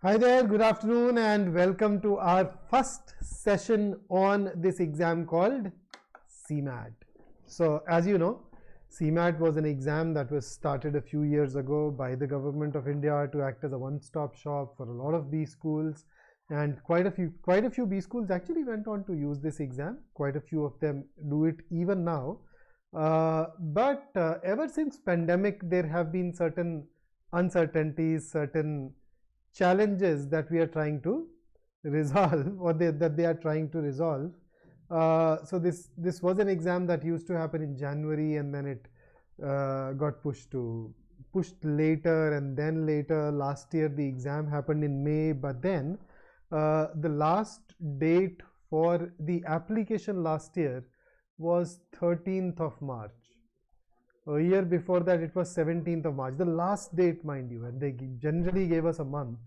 Hi there, good afternoon and welcome to our first session on this exam called CMAT. So as you know, CMAT was an exam that was started a few years ago by the government of India to act as a one-stop shop for a lot of B schools, and quite a few B schools actually went on to use this exam. Quite a few of them do it even now. But ever since pandemic, there have been certain uncertainties, certain challenges that we are trying to resolve or that they are trying to resolve. So this was an exam that used to happen in January, and then it got pushed later, and then later last year the exam happened in May, but then the last date for the application last year was 13th of March. A year before that it was 17th of March, the last date, mind you, and they generally gave us a month,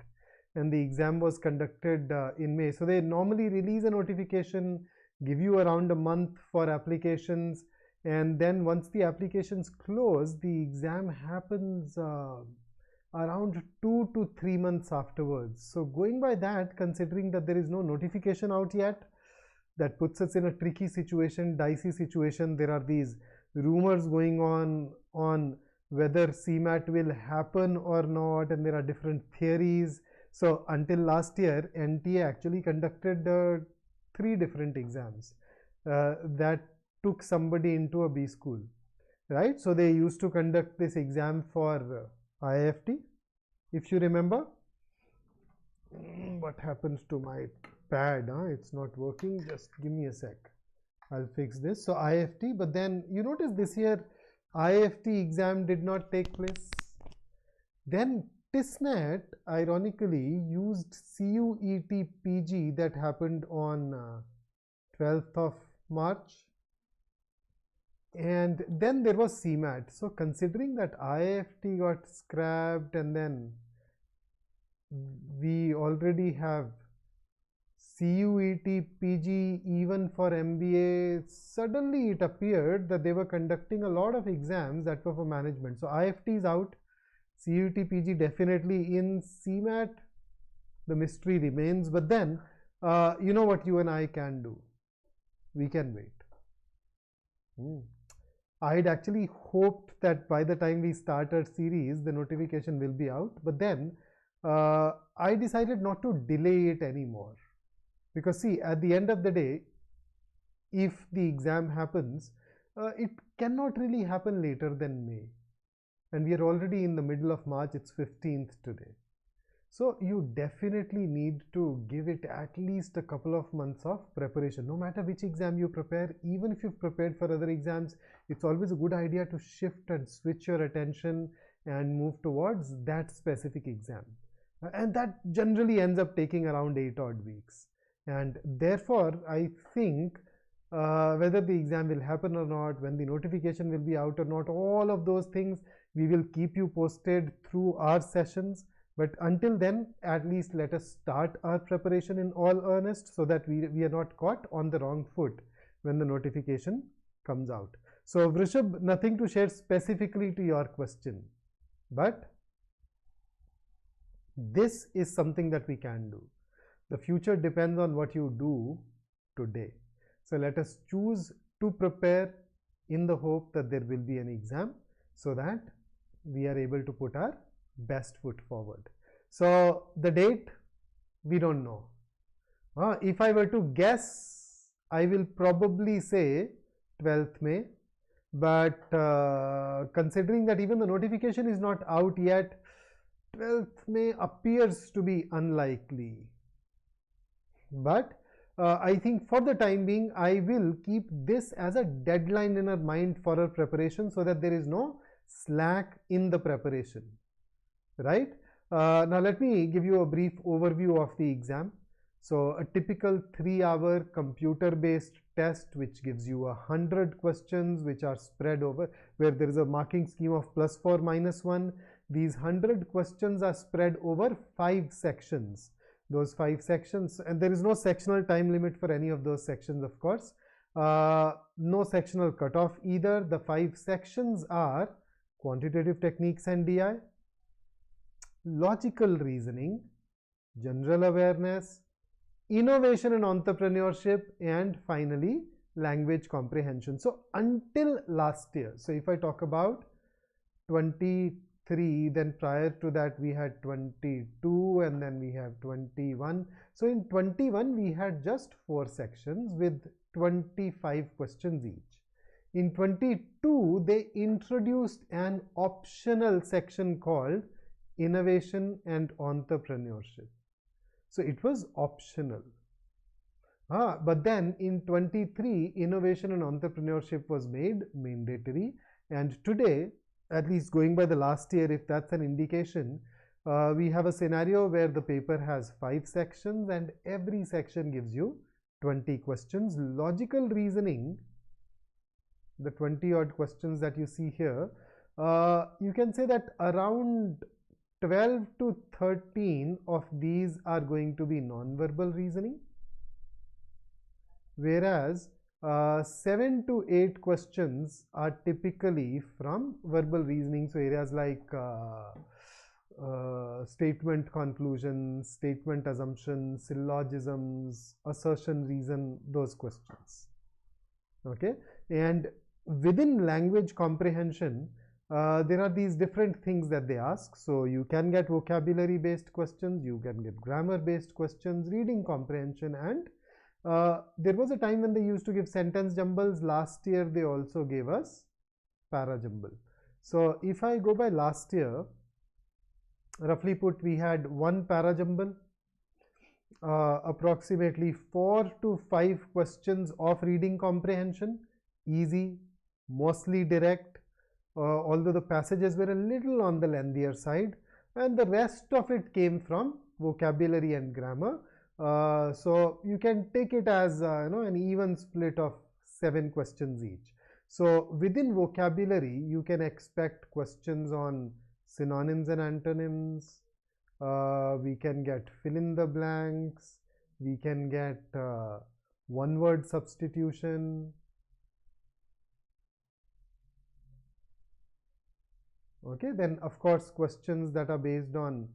and the exam was conducted in May. So they normally release a notification, give you around a month for applications, and then once the applications close, the exam happens around 2 to 3 months afterwards. So going by that, considering that there is no notification out yet, that puts us in a tricky situation, dicey situation. There are these rumors going on whether CMAT will happen or not, and there are different theories. So until last year, NTA actually conducted 3 different exams that took somebody into a B school, right? So they used to conduct this exam for IIFT, if you remember. What happens to my pad? It's not working. Just give me a sec. I'll fix this. So IIFT, but then you notice this year IIFT exam did not take place. Then TISNET ironically used CUET PG that happened on 12th of March, and then there was CMAT. So considering that IIFT got scrapped, and then we already have CUET PG even for MBA, suddenly it appeared that they were conducting a lot of exams that were for management. So IIFT is out, CUET PG definitely in, CMAT, the mystery remains. But then you know what you and I can do? We can wait. I'd actually hoped that by the time we start our series, the notification will be out, but then I decided not to delay it anymore. Because see, at the end of the day, if the exam happens, it cannot really happen later than May. And we are already in the middle of March, it's 15th today. So you definitely need to give it at least a couple of months of preparation. No matter which exam you prepare, even if you've prepared for other exams, it's always a good idea to shift and switch your attention and move towards that specific exam. And that generally ends up taking around 8 odd weeks. And therefore, I think whether the exam will happen or not, when the notification will be out or not, all of those things, we will keep you posted through our sessions. But until then, at least let us start our preparation in all earnest, so that we are not caught on the wrong foot when the notification comes out. So Vrishab, nothing to share specifically to your question, but this is something that we can do. The future depends on what you do today. So let us choose to prepare in the hope that there will be an exam, so that we are able to put our best foot forward. So the date, we don't know. If I were to guess, I will probably say 12th May. But considering that even the notification is not out yet, 12th May appears to be unlikely. But I think for the time being, I will keep this as a deadline in our mind for our preparation, so that there is no slack in the preparation, right? Now let me give you a brief overview of the exam. So a typical 3-hour computer-based test, which gives you 100 questions, which are spread over, where there is a marking scheme of +4 -1. These 100 questions are spread over 5 sections. Those 5 sections, and there is no sectional time limit for any of those sections, of course. No sectional cutoff either. The 5 sections are quantitative techniques and DI, logical reasoning, general awareness, innovation and entrepreneurship, and finally language comprehension. So until last year, so if I talk about 23, then prior to that we had 22, and then we have 21. So in 21 we had just 4 sections with 25 questions each. In 22 they introduced an optional section called innovation and entrepreneurship. So it was optional. But then in 23 innovation and entrepreneurship was made mandatory, and today, at least going by the last year, if that's an indication, we have a scenario where the paper has 5 sections and every section gives you 20 questions. Logical reasoning, the 20 odd questions that you see here, you can say that around 12 to 13 of these are going to be non-verbal reasoning, whereas 7 to 8 questions are typically from verbal reasoning. So areas like statement conclusion, statement assumption, syllogisms, assertion reason, those questions. Okay, and within language comprehension, there are these different things that they ask. So you can get vocabulary based questions, you can get grammar based questions, reading comprehension, and there was a time when they used to give sentence jumbles. Last year they also gave us para jumble. So if I go by last year, roughly put, we had 1 para jumble, approximately 4 to 5 questions of reading comprehension, easy, mostly direct, although the passages were a little on the lengthier side, and the rest of it came from vocabulary and grammar. So you can take it as an even split of 7 questions each. So within vocabulary you can expect questions on synonyms and antonyms, we can get fill in the blanks, we can get one word substitution. Okay, then of course questions that are based on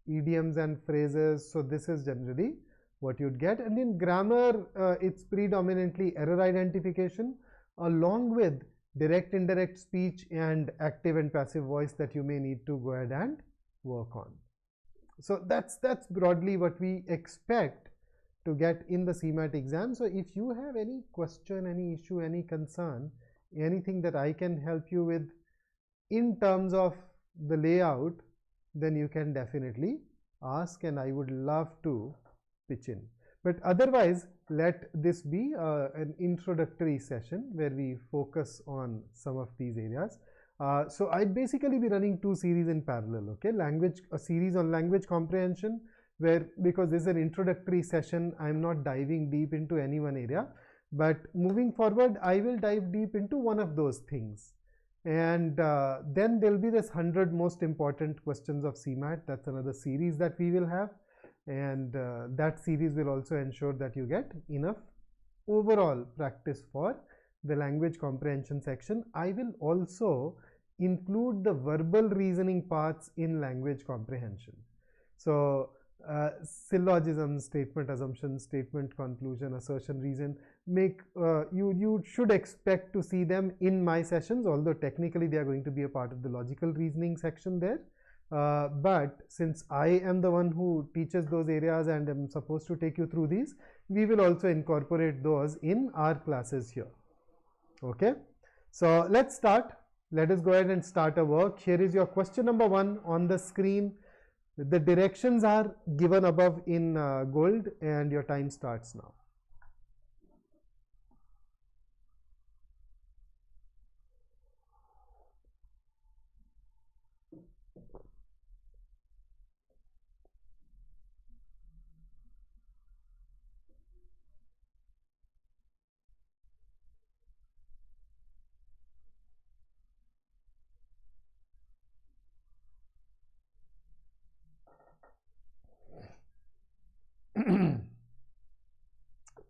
idioms and phrases. So this is generally what you'd get. And in grammar, it's predominantly error identification along with direct indirect speech and active and passive voice that you may need to go ahead and work on. So that's broadly what we expect to get in the CMAT exam. So if you have any question, any issue, any concern, anything that I can help you with in terms of the layout, then you can definitely ask, and I would love to pitch in. But otherwise, let this be an introductory session where we focus on some of these areas. So I'd basically be running 2 series in parallel. Okay, a series on language comprehension, where, because this is an introductory session, I'm not diving deep into any one area, but moving forward I will dive deep into one of those things. And then there'll be this 100 most important questions of CMAT. That's another series that we will have, and that series will also ensure that you get enough overall practice for the language comprehension section. I will also include the verbal reasoning parts in language comprehension. So syllogisms, statement assumption, statement conclusion, assertion reason, you should expect to see them in my sessions, although technically they are going to be a part of the logical reasoning section there. But since I am the one who teaches those areas and am supposed to take you through these, we will also incorporate those in our classes here. Okay, so let's start. Let us go ahead and start our work. Here is your question number 1 on the screen. The directions are given above in gold, and your time starts now.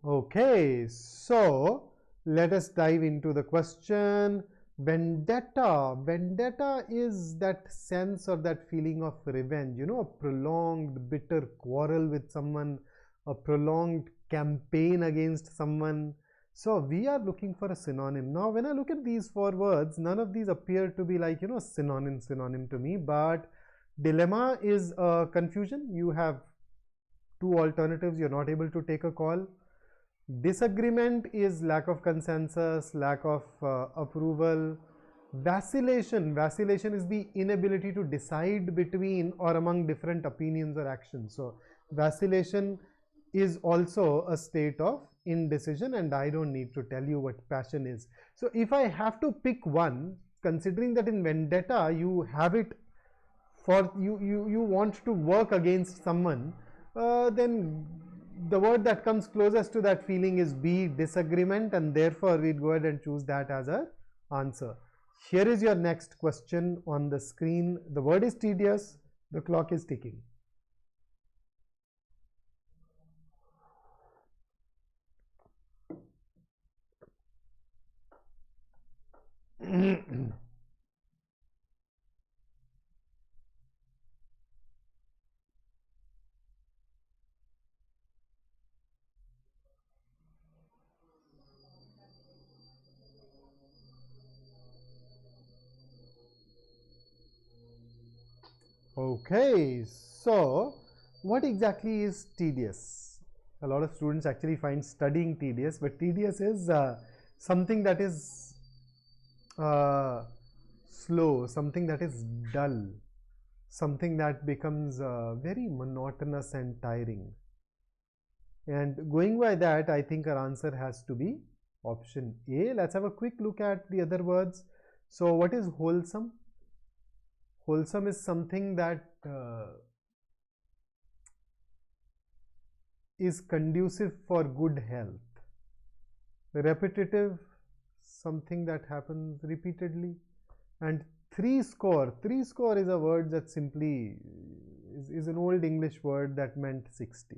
Okay, so let us dive into the question. Vendetta. Vendetta is that sense or that feeling of revenge, you know, a prolonged bitter quarrel with someone, a prolonged campaign against someone. So we are looking for a synonym. Now when I look at these four words, none of these appear to be like, you know, synonym to me. But dilemma is a confusion. You have two alternatives, you're not able to take a call. Disagreement is lack of consensus, lack of approval. Vacillation is the inability to decide between or among different opinions or actions. So vacillation is also a state of indecision, and I don't need to tell you what passion is. So if I have to pick one, considering that in vendetta you have it for you want to work against someone, then the word that comes closest to that feeling is B, disagreement, and therefore we'd go ahead and choose that as a answer. Here is your next question on the screen. The word is tedious. The clock is ticking. Okay, so what exactly is tedious? A lot of students actually find studying tedious, but tedious is something that is slow, something that is dull, something that becomes very monotonous and tiring. And going by that, I think our answer has to be option A. Let's have a quick look at the other words. So what is wholesome? Wholesome is something that is conducive for good health. Repetitive, something that happens repeatedly. And three score is a word that simply is an old English word that meant 60.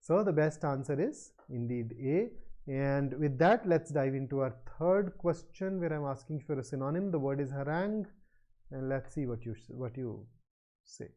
So the best answer is indeed A. And with that, let's dive into our third question, where I'm asking for a synonym. The word is harangue, and let's see what you say.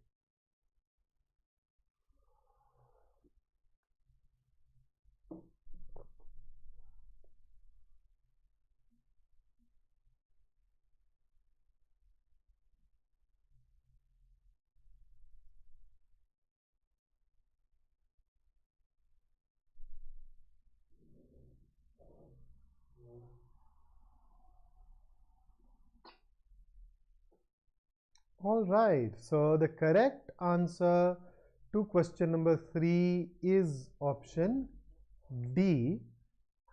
All right, so the correct answer to question number 3 is option D.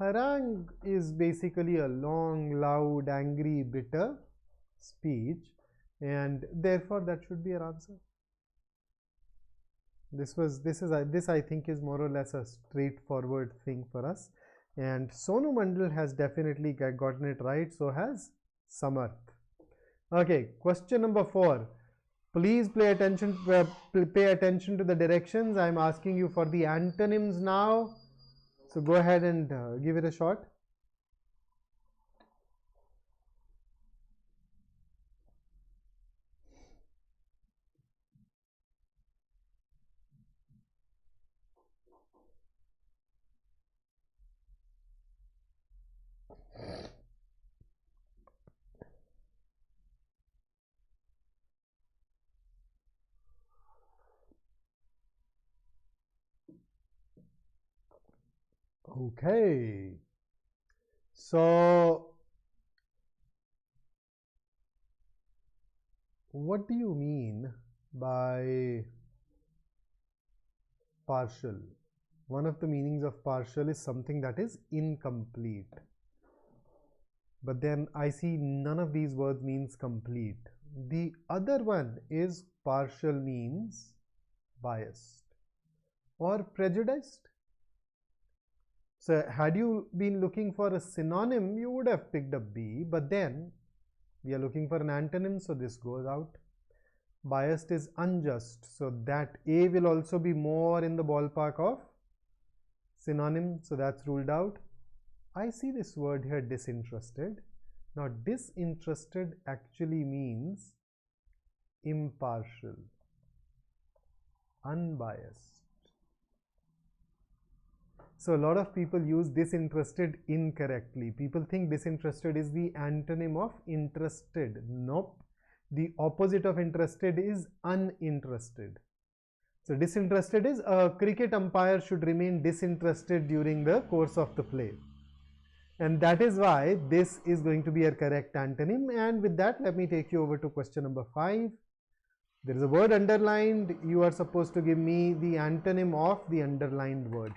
Harangue is basically a long, loud, angry, bitter speech, and therefore that should be our answer. This I think is more or less a straightforward thing for us, and Sonu Mandal has definitely gotten it right, so has Samarth. Okay, question number 4. Please pay attention to the directions. I'm asking you for the antonyms now. So go ahead and give it a shot. Okay, so what do you mean by partial? One of the meanings of partial is something that is incomplete. But then I see none of these words means complete. The other one is partial means biased or prejudiced. So had you been looking for a synonym, you would have picked up B, but then we are looking for an antonym, so this goes out. Biased is unjust, so that A will also be more in the ballpark of synonym, so that's ruled out. I see this word here, disinterested. Now disinterested actually means impartial, unbiased. So a lot of people use disinterested incorrectly. People think disinterested is the antonym of interested. Nope. The opposite of interested is uninterested. So disinterested is a cricket umpire should remain disinterested during the course of the play. And that is why this is going to be a correct antonym. And with that, let me take you over to question number 5. There is a word underlined. You are supposed to give me the antonym of the underlined word.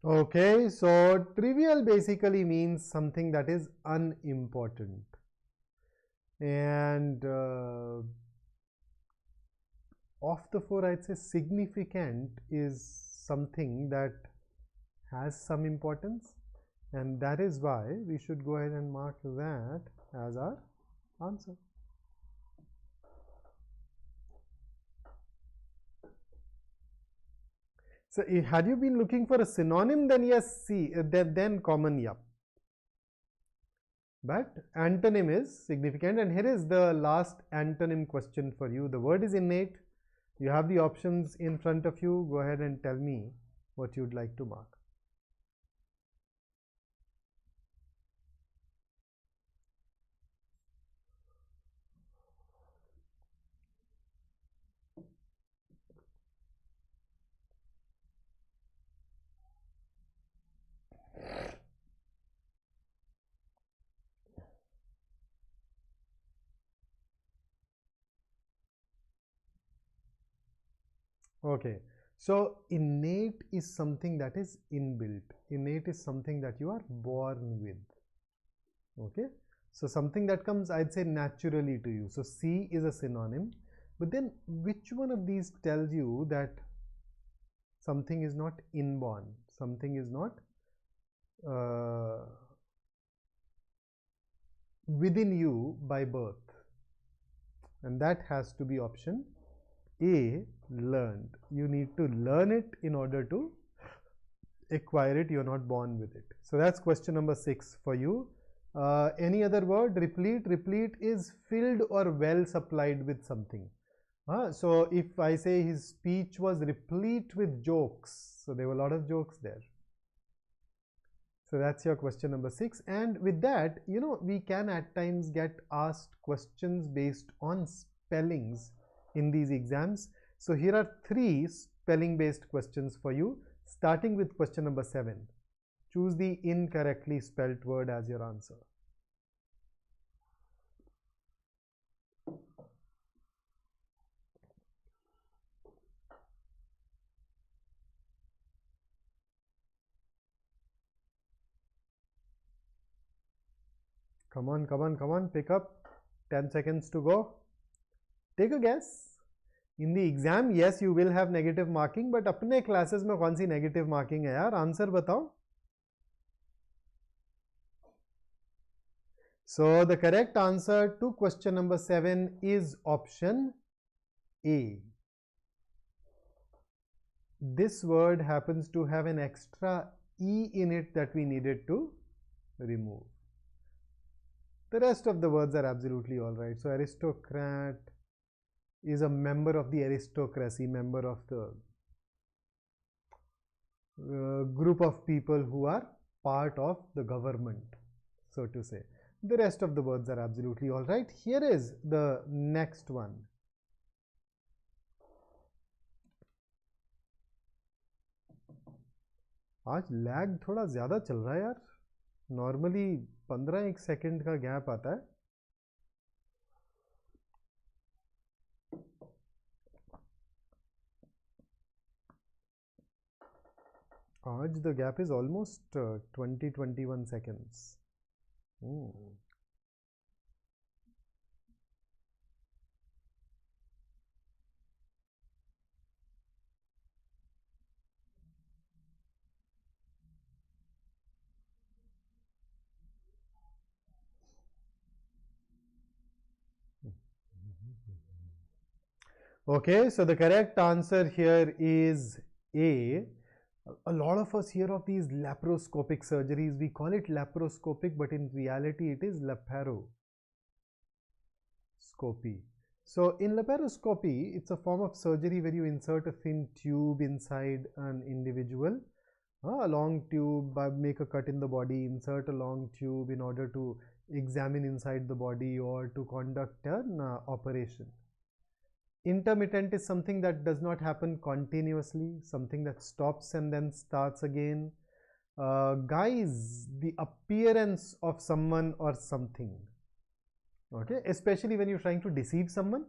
Okay, so trivial basically means something that is unimportant. And of the four, I'd say significant is something that has some importance, and that is why we should go ahead and mark that as our answer. So had you been looking for a synonym, then yes, see, then common, yeah. But antonym is significant, and here is the last antonym question for you. The word is innate. You have the options in front of you. Go ahead and tell me what you'd like to mark. Okay, so innate is something that is inbuilt. Innate is something that you are born with. Okay, so something that comes, I'd say, naturally to you. So C is a synonym, but then which one of these tells you that something is not inborn, something is not within you by birth? And that has to be option A, learned. You need to learn it in order to acquire it. You're not born with it. So that's question number 6 for you. Any other word? Replete. Replete is filled or well supplied with something. So if I say his speech was replete with jokes, so there were a lot of jokes there. So that's your question number 6. And with that, you know, we can at times get asked questions based on spellings in these exams. So here are 3 spelling based questions for you, starting with question number 7. Choose the incorrectly spelt word as your answer. Come on, come on, come on, pick up. 10 seconds to go. Take a guess. In the exam, yes, you will have negative marking, but अपने classes में कौन सी negative marking है यार? Answer बताओ. So the correct answer to question number 7 is option A. This word happens to have an extra E in it that we needed to remove. The rest of the words are absolutely all right. So aristocrat is a member of the aristocracy, member of the group of people who are part of the government, so to say. The rest of the words are absolutely all right. Here is the next one. आज lag थोड़ा ज़्यादा चल रहा है यार. Normally 15 second का gap आता है. Aaj the gap is almost 20-21 seconds. Okay, so the correct answer here is A. A lot of us hear of these laparoscopic surgeries. We call it laparoscopic, but in reality it is laparoscopy. So in laparoscopy, it's a form of surgery where you insert a thin tube inside an individual, a long tube, make a cut in the body, insert a long tube in order to examine inside the body or to conduct an operation. Intermittent is something that does not happen continuously, something that stops and then starts again. Guise the appearance of someone or something. Okay, especially when you're trying to deceive someone,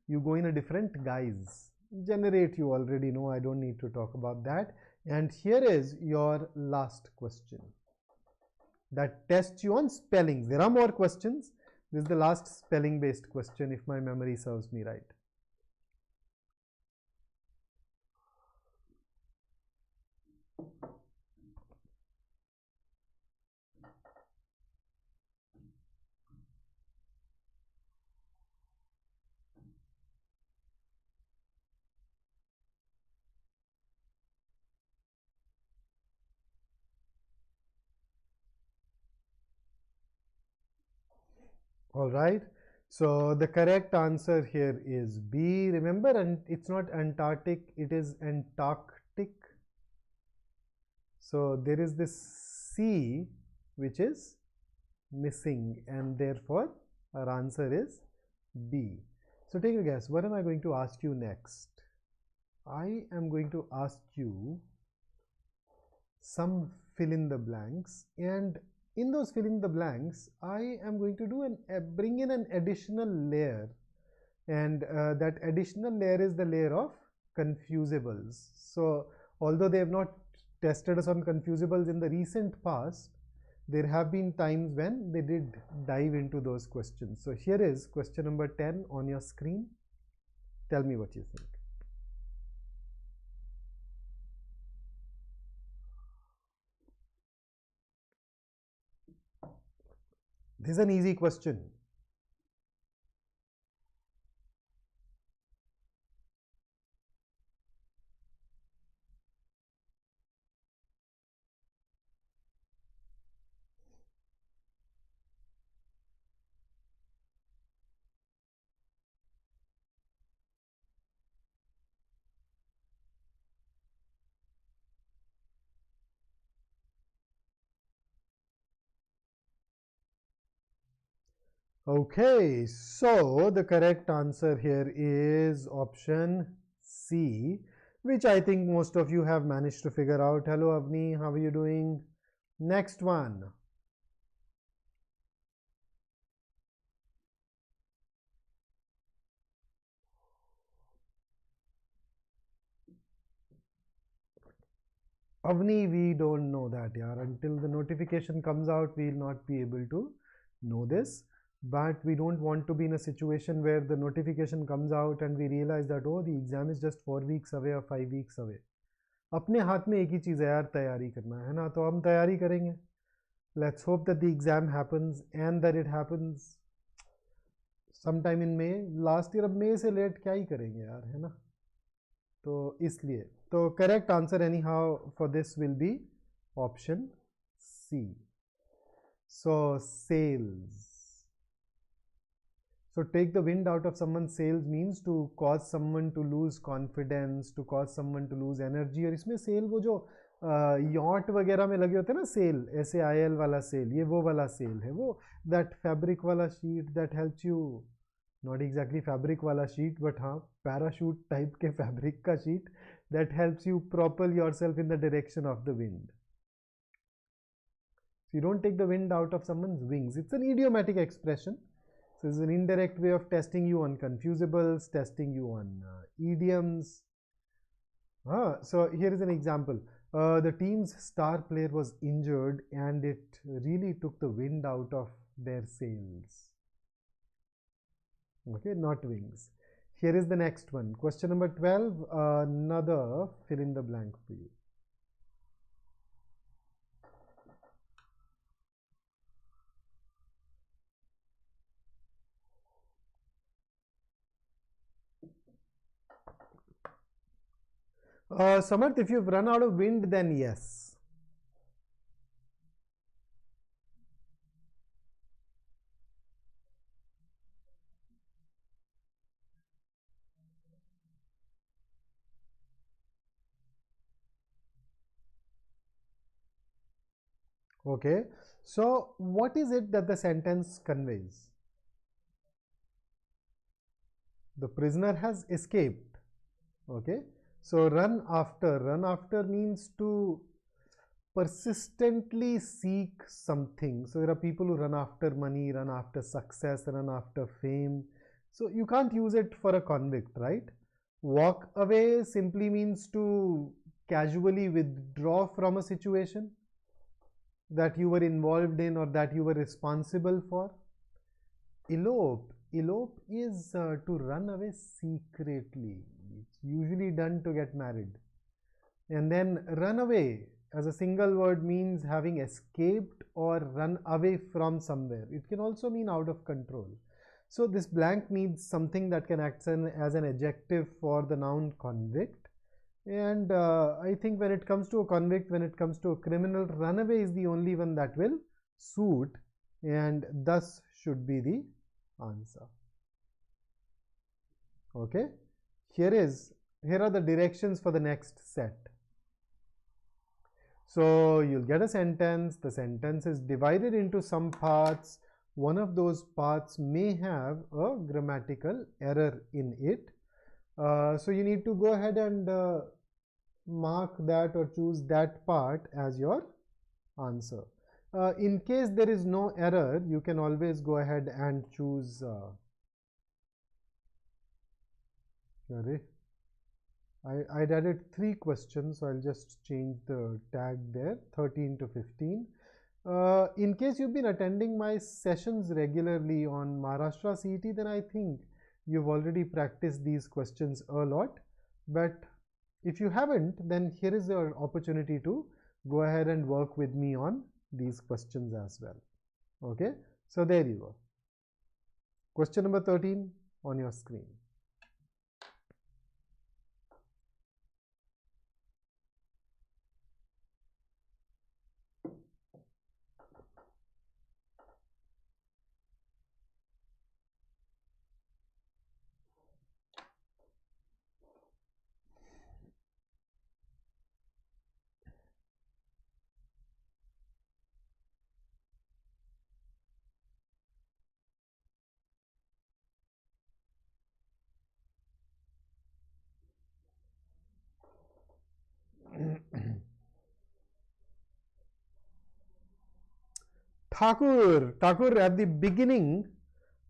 you go in a different guise. Generate, you already know, I don't need to talk about that. And here is your last question that tests you on spellings. There are more questions. This is the last spelling based question if my memory serves me right. All right, so the correct answer here is B. Remember, and it's not Antarctic, it is Antarctic. So there is this C which is missing, and therefore our answer is B. So take a guess, what am I going to ask you next? I am going to ask you some fill in the blanks, and in those fill in the blanks, I am going to do bring in an additional layer, and that additional layer is the layer of confusables. So although they have not tested us on confusables in the recent past, there have been times when they did dive into those questions. So here is question number 10 on your screen. Tell me what you think. This is an easy question. Okay, so the correct answer here is option C, which I think most of you have managed to figure out. Hello Avni, how are you doing? Next one. Avni, we don't know that, yaar. Until the notification comes out, we will not be able to know this. But we don't want to be in a situation where the notification comes out and we realize that, oh, the exam is just 4 weeks away or 5 weeks away. अपने हाथ में एक ही चीज़ है यार, तैयारी करना है ना, तो हम तैयारी करेंगे. Let's hope that the exam happens and that it happens sometime in May. Last year अब May से लेट क्या ही करेंगे यार, है ना. तो इसलिए तो correct answer anyhow for this will be option C. So sales. So take the wind out of someone's sails means to cause someone to lose confidence, to cause someone to lose energy. और इसमें cell वो जो yacht वगैरह में लगे होते हैं ना, सेल, SAIL वाला सेल, ये वो वाला सेल है, वो दैट फैब्रिक वाला sheet that helps you, not exactly fabric वाला शीट बट हाँ पैराशूट टाइप के फैब्रिक का sheet that helps you propel yourself in the direction of the wind. So you don't take the wind out of someone's wings. It's an idiomatic expression. So this is an indirect way of testing you on confusables, testing you on idioms. So here is an example. The team's star player was injured and it really took the wind out of their sails. Okay, not wings. Here is the next one. Question number 12, another fill in the blank for you. Samarth, if you've run out of wind, then yes. Okay, so what is it that the sentence conveys? The prisoner has escaped. Okay, so run after means to persistently seek something. So there are people who run after money, run after success, run after fame. So you can't use it for a convict, right? Walk away simply means to casually withdraw from a situation that you were involved in or that you were responsible for. Elope is to run away secretly. It's usually done to get married. And then run away as a single word means having escaped or run away from somewhere. It can also mean out of control. So this blank needs something that can act as an adjective for the noun convict. And I think when it comes to a convict, when it comes to a criminal, runaway is the only one that will suit, and thus should be the answer. Okay, here are the directions for the next set. So you'll get a sentence. The sentence is divided into some parts. One of those parts may have a grammatical error in it. So you need to go ahead and mark that or choose that part as your answer. In case there is no error, you can always go ahead and choose I'd added 3 questions, so I'll just change the tag there, 13 to 15. In case you've been attending my sessions regularly on Maharashtra CET, then I think you've already practiced these questions a lot. But if you haven't, then here is your opportunity to go ahead and work with me on these questions as well. Okay, so there you go. Question number 13 on your screen. Thakur, at the beginning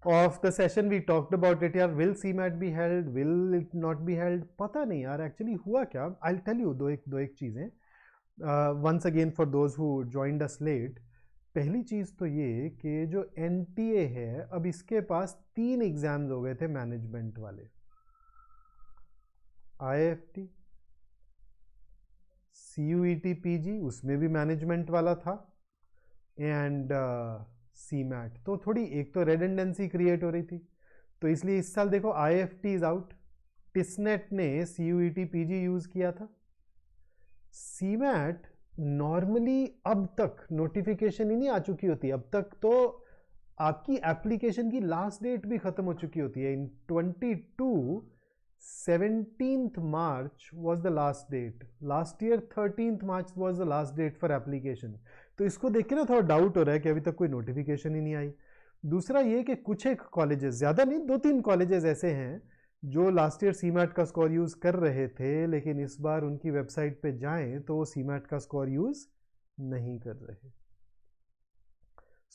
of the session we talked about it. यार, will CMAT be held? Will it not be held? पता नहीं यार, actually हुआ क्या? I'll tell you दो एक चीजें. Once again for those who joined us late. पहली चीज तो ये कि जो NTA है, अब इसके पास 3 एग्जाम्स हो गए थे मैनेजमेंट वाले. IFT, CUET PG, उसमें भी मैनेजमेंट वाला था, एंड CMAT. तो थोड़ी एक तो रेडंडेंसी क्रिएट हो रही थी, तो इसलिए इस साल देखो IFT इज आउट. टिसनेट ने CUET PG यूज किया था. CMAT नॉर्मली अब तक नोटिफिकेशन ही नहीं आ चुकी होती. अब तक तो आपकी एप्लीकेशन की लास्ट डेट भी खत्म हो चुकी होती है. इन 17th March was the last date. Last year 13th March was the last date for application. तो इसको देख के ना थोड़ा डाउट हो रहा है कि अभी तक कोई नोटिफिकेशन ही नहीं आई. दूसरा ये कि कुछ एक कॉलेजेस, ज़्यादा नहीं, 2-3 कॉलेजेस ऐसे हैं जो लास्ट ईयर CMAT का स्कोर यूज़ कर रहे थे, लेकिन इस बार उनकी वेबसाइट पे जाएं तो वो CMAT का स्कोर यूज़ नहीं कर रहे.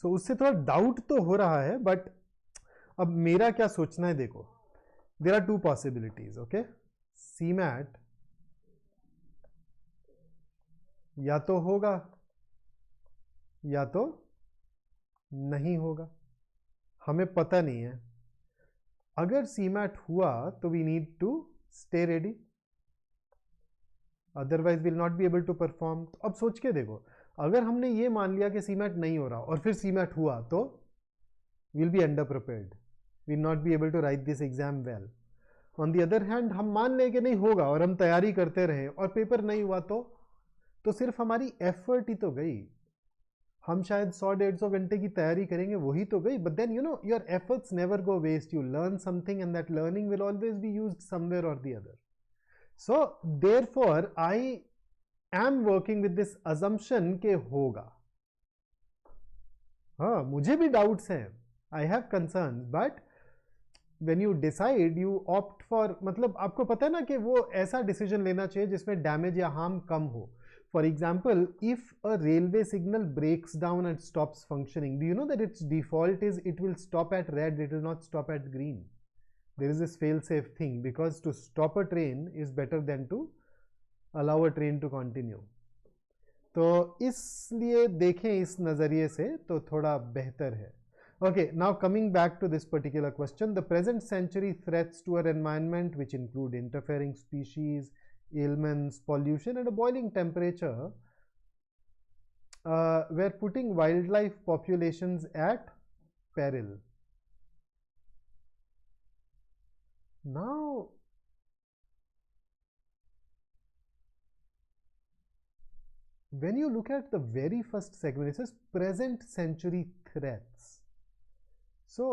सो उससे थोड़ा डाउट तो हो रहा है. बट अब मेरा क्या सोचना है, देखो, there are 2 possibilities. Okay, CMAT या तो होगा या तो नहीं होगा, हमें पता नहीं है। अगर सीमैट हुआ तो we need to stay ready, otherwise will not be able to perform. अब सोच के देखो, अगर हमने ये मान लिया कि सीमैट नहीं हो रहा और फिर सीमैट हुआ तो will be under prepared, will not be able to write this exam well. On the other hand हम मान लें कि नहीं होगा और हम तैयारी करते रहे और पेपर नहीं हुआ तो सिर्फ हमारी एफर्ट ही तो गई। हम शायद 100-150 घंटे की तैयारी करेंगे, वही तो गई, but then you know your efforts never go waste, you learn something and that learning will always be used somewhere or the other. So therefore I am working with this assumption के होगा। हाँ, मुझे भी doubts हैं, I have concerns, but when you decide you opt for, मतलब आपको पता है ना कि वो ऐसा डिसीजन लेना चाहिए जिसमें डैमेज या हार्म कम हो। For example, if a railway signal breaks down and stops functioning, do you know that its default is it will stop at red, it will not stop at green. There is this fail safe thing, because to stop a train is better than to allow a train to continue. तो इसलिए देखें इस नज़रिए से तो थोड़ा बेहतर है। Okay, now coming back to this particular question, the present century threats to our environment, which include interfering species, ailments, pollution, and a boiling temperature, were putting wildlife populations at peril. Now, when you look at the very first segment, it says present century threats. So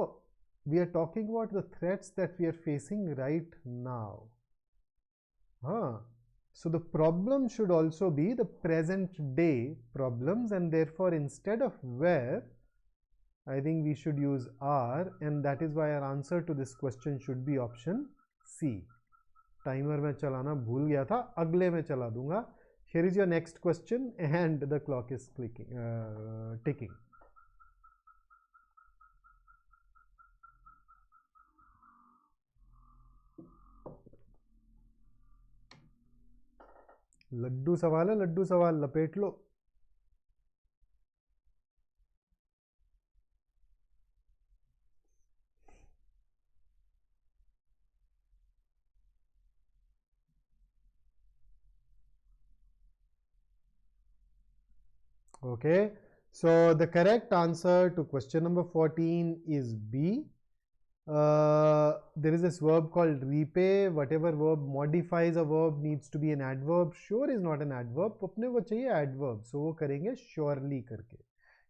we are talking about the threats that we are facing right now. So the problem should also be the present day problems, and therefore instead of where, I think we should use are, and that is why our answer to this question should be option C. Timer में चलाना भूल गया था, अगले में चला दूंगा. Here is your next question and the clock is ticking. Laddu सवाल है, लड्डू सवाल लपेट लो. Okay, so the correct answer to question number 14 is B. There is this verb called repay. Whatever verb modifies a verb needs to be an adverb. Sure is not an adverb. अपने को चाहिए adverb. So वो करेंगे surely करके.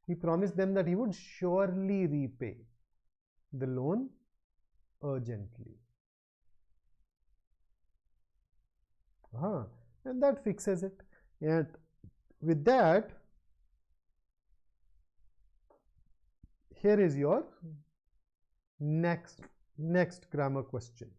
He promised them that he would surely repay the loan urgently. And that fixes it. And with that, here is your next grammar question.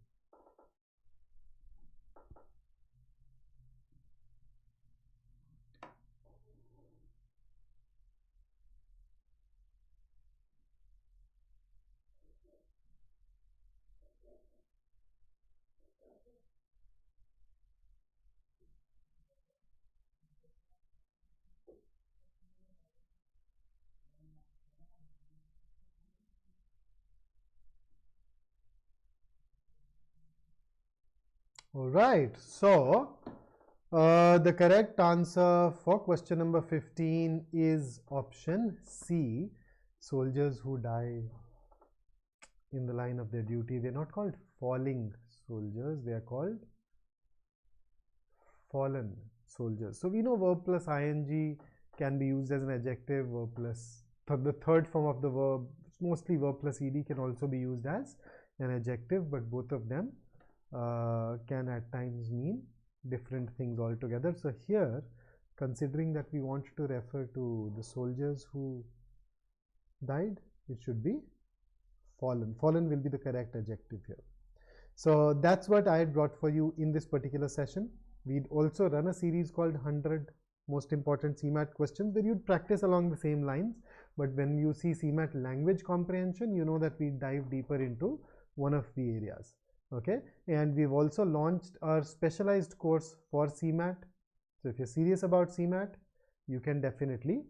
All right, so the correct answer for question number 15 is option C. Soldiers who die in the line of their duty, they're not called falling soldiers, they are called fallen soldiers. So we know verb plus ing can be used as an adjective, verb plus the third form of the verb, mostly verb plus ed, can also be used as an adjective, but both of them can at times mean different things altogether. So here, considering that we want to refer to the soldiers who died, it should be fallen. Fallen will be the correct adjective here. So that's what I had brought for you in this particular session. We'd also run a series called 100 most important CMAT questions, where you'd practice along the same lines, but when you see CMAT language comprehension, you know that we dive deeper into one of the areas. Okay, and we've also launched our specialized course for CMAT. So if you're serious about CMAT, you can definitely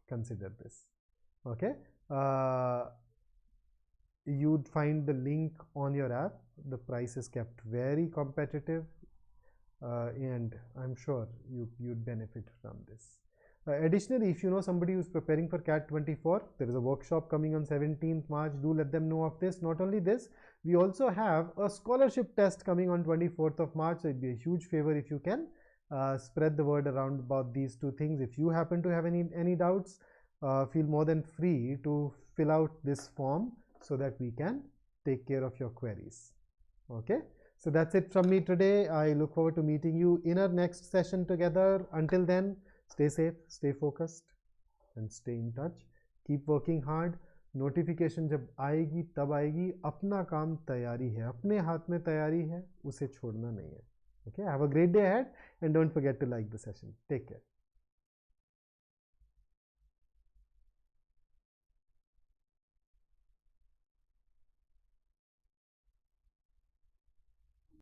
consider this. Okay, you'd find the link on your app. The price is kept very competitive, and I'm sure you'd benefit from this. Additionally, if you know somebody who's preparing for CAT 24, there is a workshop coming on 17th March. Do let them know of this. Not only this, we also have a scholarship test coming on 24th of March. So it'd be a huge favor if you can spread the word around about these two things. If you happen to have any doubts, feel more than free to fill out this form so that we can take care of your queries. Okay, so that's it from me today. I look forward to meeting you in our next session together. Until then, stay safe, stay focused, and stay in touch. Keep working hard. Notification जब आएगी तब आएगी. अपना काम तैयारी है, अपने हाथ में तैयारी है, उसे छोड़ना नहीं है. Okay, have a great day ahead and don't forget to like the session. Take care.